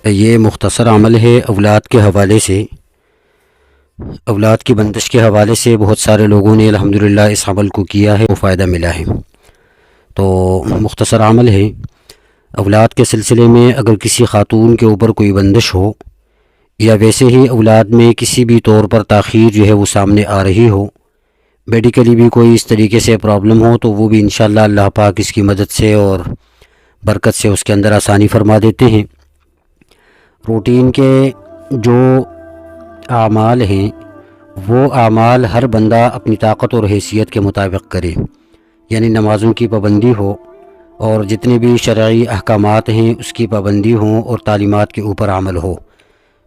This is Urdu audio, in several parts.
یہ مختصر عمل ہے اولاد کے حوالے سے، اولاد کی بندش کے حوالے سے بہت سارے لوگوں نے الحمدللہ اس عمل کو کیا ہے، وہ فائدہ ملا ہے۔ تو مختصر عمل ہے، اولاد کے سلسلے میں اگر کسی خاتون کے اوپر کوئی بندش ہو یا ویسے ہی اولاد میں کسی بھی طور پر تاخیر جو ہے وہ سامنے آ رہی ہو، میڈیکلی بھی کوئی اس طریقے سے پرابلم ہو، تو وہ بھی انشاءاللہ اللہ پاک اس کی مدد سے اور برکت سے اس کے اندر آسانی فرما دیتے ہیں۔ روٹین کے جو اعمال ہیں وہ اعمال ہر بندہ اپنی طاقت اور حیثیت کے مطابق کرے، یعنی نمازوں کی پابندی ہو اور جتنے بھی شرعی احکامات ہیں اس کی پابندی ہوں اور تعلیمات کے اوپر عمل ہو،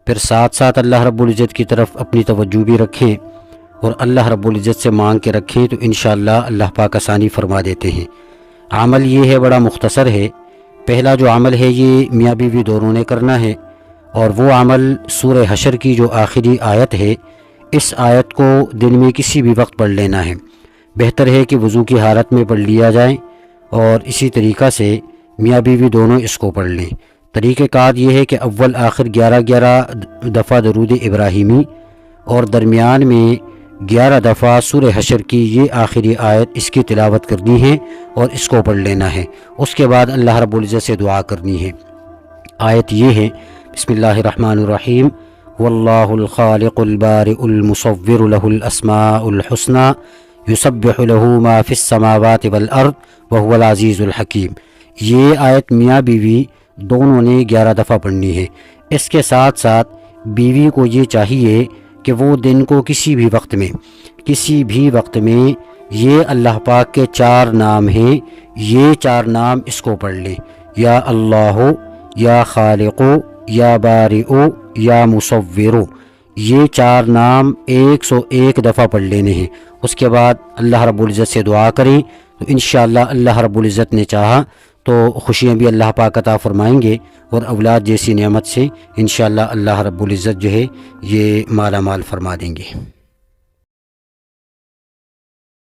پھر ساتھ ساتھ اللہ رب العزت کی طرف اپنی توجہ بھی رکھیں اور اللہ رب العزت سے مانگ کے رکھیں، تو انشاءاللہ اللہ پاک آسانی فرما دیتے ہیں۔ عمل یہ ہے، بڑا مختصر ہے۔ پہلا جو عمل ہے یہ میاں بیوی دونوں نے کرنا ہے، اور وہ عمل سورہ حشر کی جو آخری آیت ہے، اس آیت کو دن میں کسی بھی وقت پڑھ لینا ہے۔ بہتر ہے کہ وضو کی حالت میں پڑھ لیا جائے، اور اسی طریقہ سے میاں بیوی دونوں اس کو پڑھ لیں۔ طریقہ کار یہ ہے کہ اول آخر 11 دفعہ درود ابراہیمی اور درمیان میں 11 دفعہ سورہ حشر کی یہ آخری آیت اس کی تلاوت کرنی ہے اور اس کو پڑھ لینا ہے۔ اس کے بعد اللہ رب العزت سے دعا کرنی ہے۔ آیت یہ ہے، بسم اللہ الرحمن الرحیم، واللہ الخالق البارئ المصور له الاسماء الحسنى یسبح له ما فی السماوات والارض وهو العزیز الحکیم۔ یہ آیت میاں بیوی دونوں نے 11 دفعہ پڑھنی ہے۔ اس کے ساتھ ساتھ بیوی کو یہ چاہیے کہ وہ دن کو کسی بھی وقت میں یہ اللہ پاک کے 4 نام ہیں، یہ 4 نام اس کو پڑھ لیں، یا اللہ، یا خالق، یا بارئ، یا مصور۔ یہ 4 نام 101 دفعہ پڑھ لینے ہیں۔ اس کے بعد اللہ رب العزت سے دعا کریں، تو انشاءاللہ اللہ رب العزت نے چاہا تو خوشیاں بھی اللہ پاک عطا فرمائیں گے، اور اولاد جیسی نعمت سے انشاءاللہ اللہ رب العزت جو ہے یہ مالا مال فرما دیں گے۔